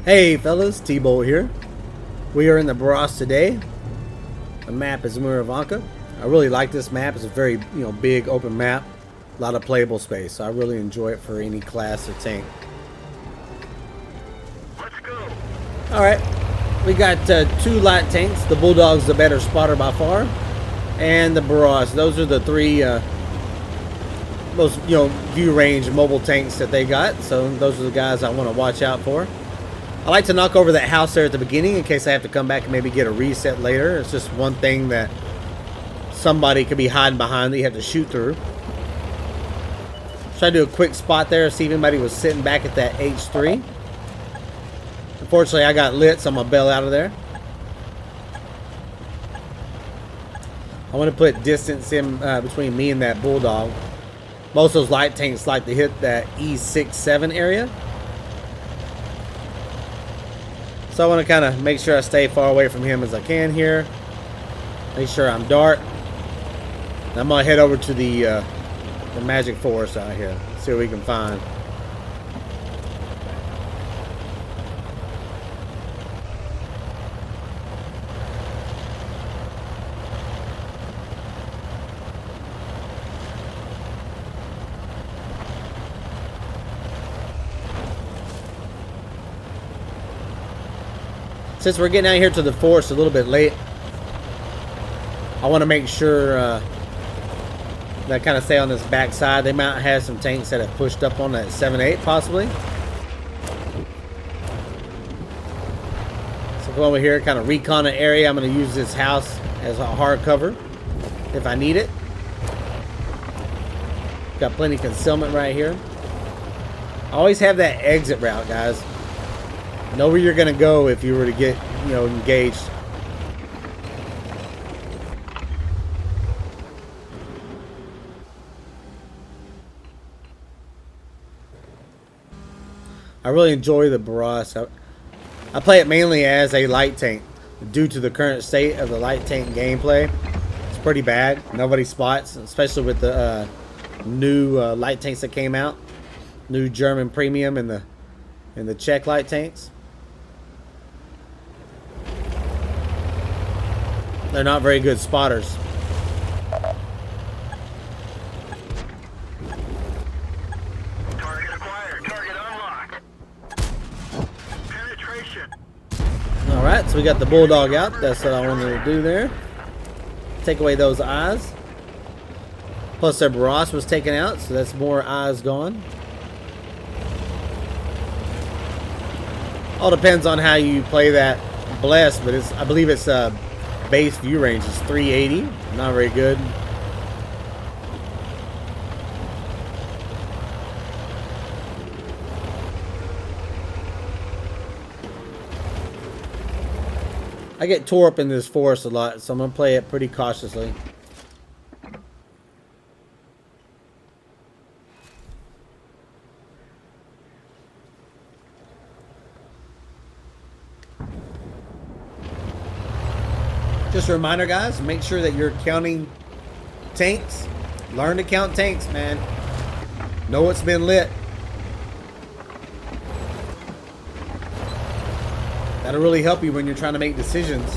Hey fellas, T-Bolt here. We are in the Bourrasque today. The map is Bourassque. I really like this map. It's a very big open map. A lot of playable space. So I really enjoy it for any class or tank. Let's go. Alright. We got two light tanks. The Bulldog's the better spotter by far. And the Bourrasque. Those are the three most view range mobile tanks that they got. So those are the guys I want to watch out for. I like to knock over that house there at the beginning in case I have to come back and maybe get a reset later. It's just one thing that somebody could be hiding behind that you have to shoot through. Try to do a quick spot there, see if anybody was sitting back at that H3. Unfortunately, I got lit, so I'm going to bail out of there. I want to put distance in between me and that Bulldog. Most of those light tanks like to hit that E6-7 area. So I want to kind of make sure I stay far away from him as I can here. Make sure I'm dark. And I'm going to head over to the magic forest out here. See what we can find. Since we're getting out here to the forest a little bit late, I want to make sure that I kind of stay on this back side. They might have some tanks that have pushed up on that 7-8 possibly. So go over here, kind of recon the area. I'm going to use this house as a hard cover if I need it. Got plenty of concealment right here. Always have that exit route, guys. Know where you're going to go if you were to get, engaged. I really enjoy the Bourrasque. I play it mainly as a light tank. Due to the current state of the light tank gameplay, it's pretty bad. Nobody spots, especially with the new light tanks that came out. New German premium and the Czech light tanks. They're not very good spotters. Target acquired. Target unlocked. Penetration. Alright, so we got the Bulldog out. That's what I wanted to do there. Take away those eyes. Plus their Bourrasque was taken out, so that's more eyes gone. All depends on how you play that Bless, but I believe it's base view range is 380. Not very good. I get tore up in this forest a lot, so I'm going to play it pretty cautiously. Just a reminder, guys, make sure that you're counting tanks. Learn to count tanks, man. Know what's been lit. That'll really help you when you're trying to make decisions.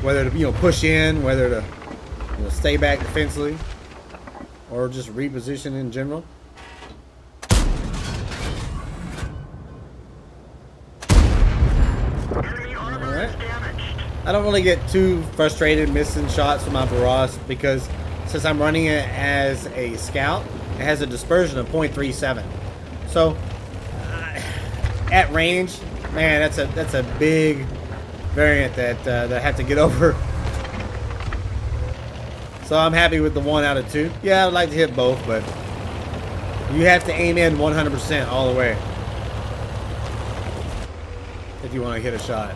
Whether to push in, whether to stay back defensively, or just reposition in general. I don't really get too frustrated missing shots with my Bourrasque because since I'm running it as a scout, it has a dispersion of 0.37. So at range, man, that's a big variant that I have to get over. So I'm happy with the 1 out of 2. Yeah, I'd like to hit both, but you have to aim in 100% all the way if you want to hit a shot.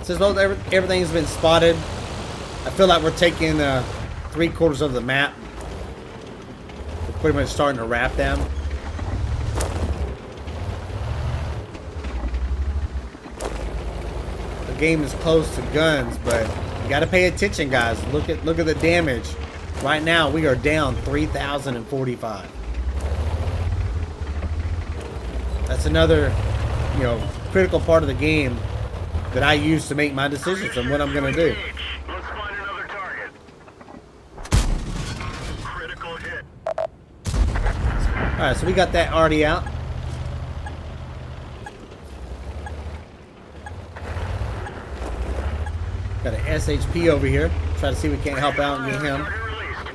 Since everything's been spotted, I feel like we're taking 3/4 of the map. We're pretty much starting to wrap them. game is close to guns, but you got to pay attention, guys. Look at the damage. Right now, we are down 3,045. That's another, critical part of the game that I use to make my decisions on what I'm going to do. Let's find another target. Critical hit. All right, so we got that already out. Got an SHP over here. Try to see if we can't help out and get him. Target released.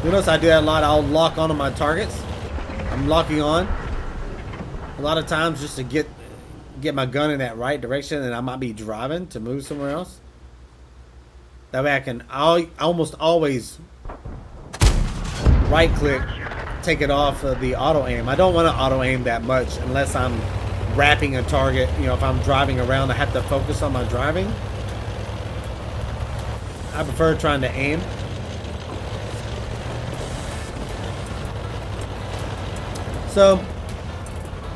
You notice I do that a lot. I'll lock onto my targets. I'm locking on a lot of times just to get my gun in that right direction, and I might be driving to move somewhere else. That way I almost always right click, take it off of the auto aim. I don't want to auto aim that much unless I'm wrapping a target. If I'm driving around, I have to focus on my driving. I prefer trying to aim. So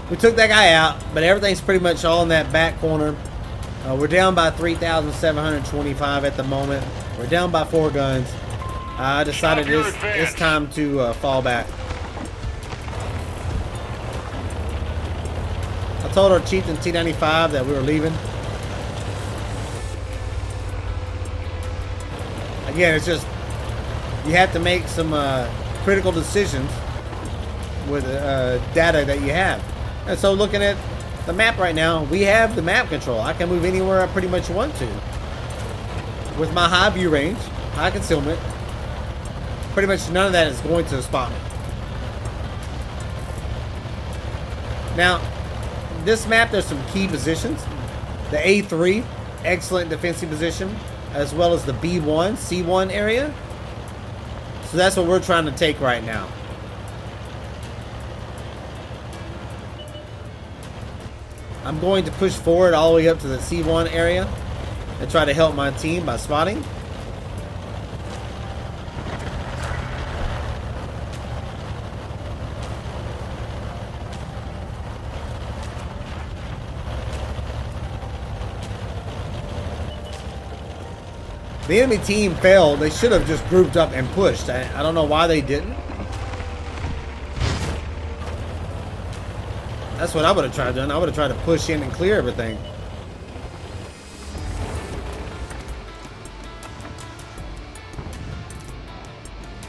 we took that guy out, but everything's pretty much all in that back corner. We're down by 3,725 at the moment. We're down by 4 guns. I decided it's time to fall back. I told our Chieftain T95 that we were leaving. Again, it's just you have to make some critical decisions with data that you have. And so looking at the map right now, we have the map control. I can move anywhere I pretty much want to. With my high view range, high concealment, pretty much none of that is going to spot me. Now, this map, there's some key positions. The A3, excellent defensive position, as well as the B1, C1 area. So that's what we're trying to take right now. I'm going to push forward all the way up to the C1 area and try to help my team by spotting. The enemy team failed. They should have just grouped up and pushed. I don't know why they didn't. That's what I would have tried to do. I would have tried to push in and clear everything.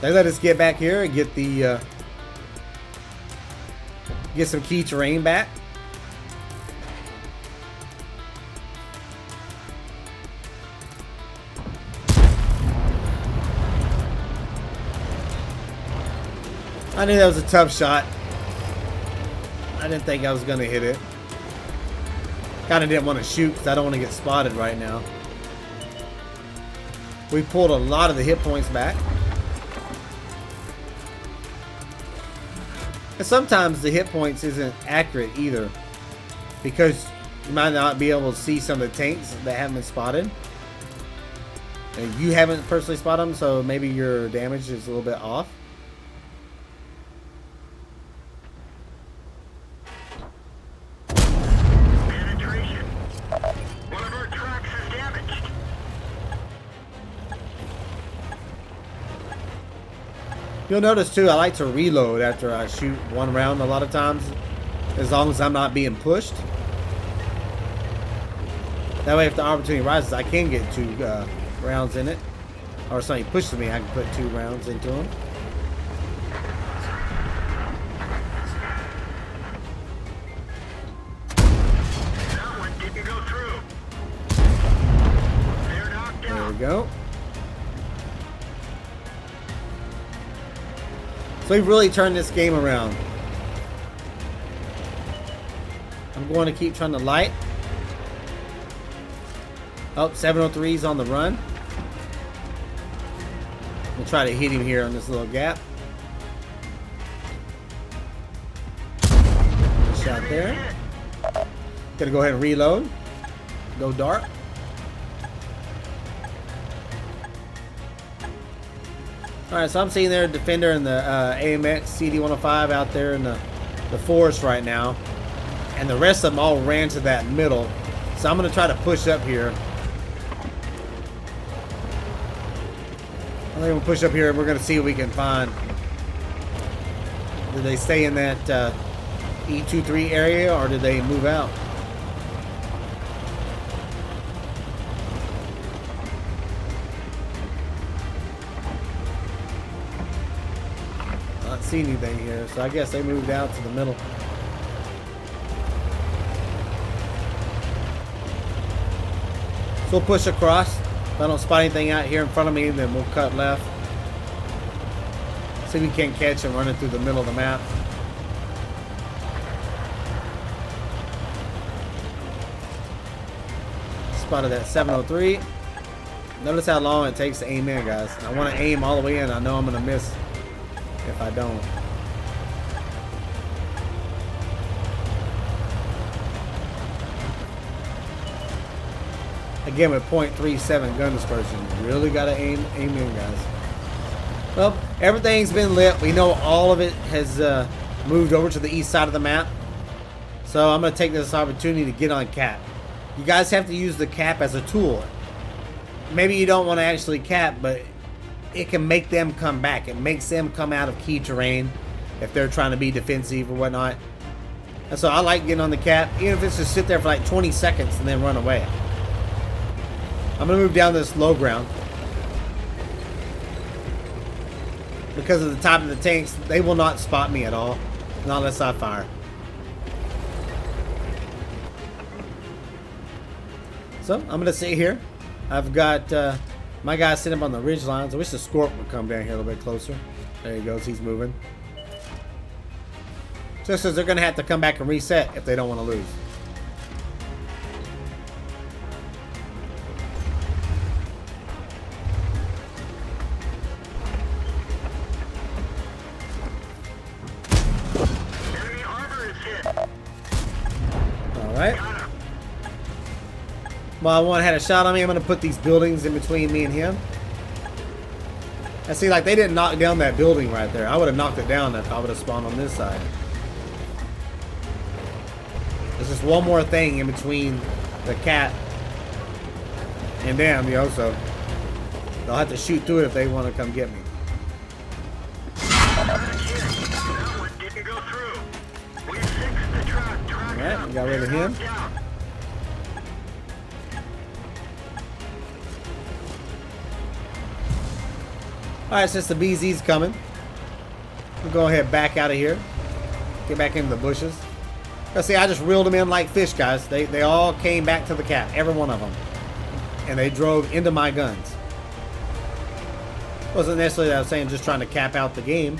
They let us get back here and get the get some key terrain back. I knew that was a tough shot. I didn't think I was going to hit it. Kind of didn't want to shoot because I don't want to get spotted right now. We pulled a lot of the hit points back. And sometimes the hit points isn't accurate either, because you might not be able to see some of the tanks that haven't been spotted. And you haven't personally spotted them, so maybe your damage is a little bit off. You'll notice too, I like to reload after I shoot one round a lot of times, as long as I'm not being pushed. That way if the opportunity rises, I can get 2 rounds in it. Or if somebody pushes me, I can put 2 rounds into them. That one didn't go through. They're knocked out. There we go. So we've really turned this game around. I'm going to keep trying to light. Oh, 703's on the run. We'll try to hit him here on this little gap. Good shot there. Gonna go ahead and reload. Go dark. Alright, so I'm seeing their defender in the AMX CD105 out there in the the forest right now, and the rest of them all ran to that middle. So I'm gonna try to push up here. I'm gonna push up here, and we're gonna see what we can find. Did they stay in that E23 area, or did they move out? Not see anything here, so I guess they moved out to the middle. So we'll push across. If I don't spot anything out here in front of me, then we'll cut left. See if we can't catch him running through the middle of the map. Spotted that 703. Notice how long it takes to aim in, guys. I want to aim all the way in. I know I'm going to miss if I don't. Again, with .37 gun dispersion, you really got to aim in, guys. Well, everything's been lit. We know all of it has moved over to the east side of the map. So I'm going to take this opportunity to get on cap. You guys have to use the cap as a tool. Maybe you don't want to actually cap, but it can make them come back. It makes them come out of key terrain if they're trying to be defensive or whatnot. And so I like getting on the cap, even if it's just sit there for like 20 seconds and then run away. I'm going to move down this low ground. Because of the top of the tanks, they will not spot me at all. Not unless I fire. So, I'm going to sit here. I've got my guy sitting up on the ridge lines. I wish the Scorp would come down here a little bit closer. There he goes. He's moving. Just as they're going to have to come back and reset if they don't want to lose. Alright. Well, one had a shot on me. I'm going to put these buildings in between me and him. And see, like, they didn't knock down that building right there. I would have knocked it down if I would have spawned on this side. There's just one more thing in between the cat and them, you know, so they'll have to shoot through it if they want to come get me. Alright, we got rid of him. Alright, since the BZ's coming, we'll go ahead and back out of here. Get back into the bushes. Let's see, I just reeled them in like fish, guys. They all came back to the cap, every one of them. And they drove into my guns. Wasn't necessarily that I was saying just trying to cap out the game,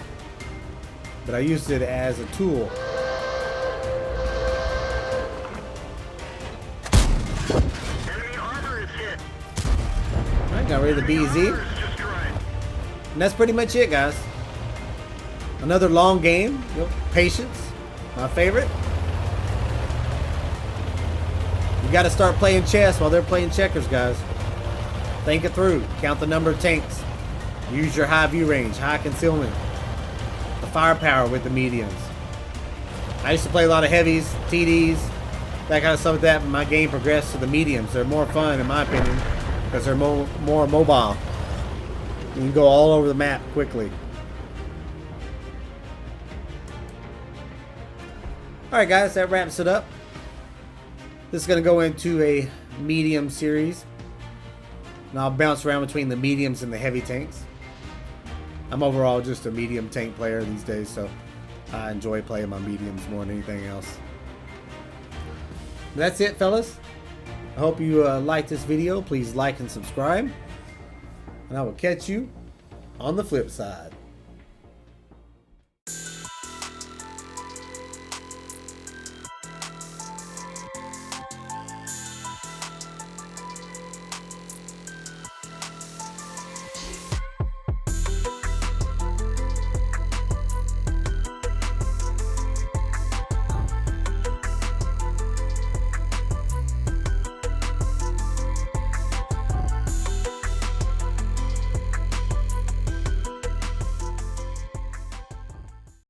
but I used it as a tool. Alright, got rid of the BZ. And that's pretty much it, guys. Another long game. Yep. Patience, my favorite. You got to start playing chess while they're playing checkers, guys. Think it through. Count the number of tanks. Use your high view range, high concealment. The firepower with the mediums. I used to play a lot of heavies, TDs, that kind of stuff like that, but my game progressed to the mediums. They're more fun, in my opinion, because they're more mobile. You can go all over the map quickly. Alright guys, that wraps it up. This is going to go into a medium series. And I'll bounce around between the mediums and the heavy tanks. I'm overall just a medium tank player these days, so I enjoy playing my mediums more than anything else. That's it, fellas. I hope you liked this video. Please like and subscribe. And I will catch you on the flip side.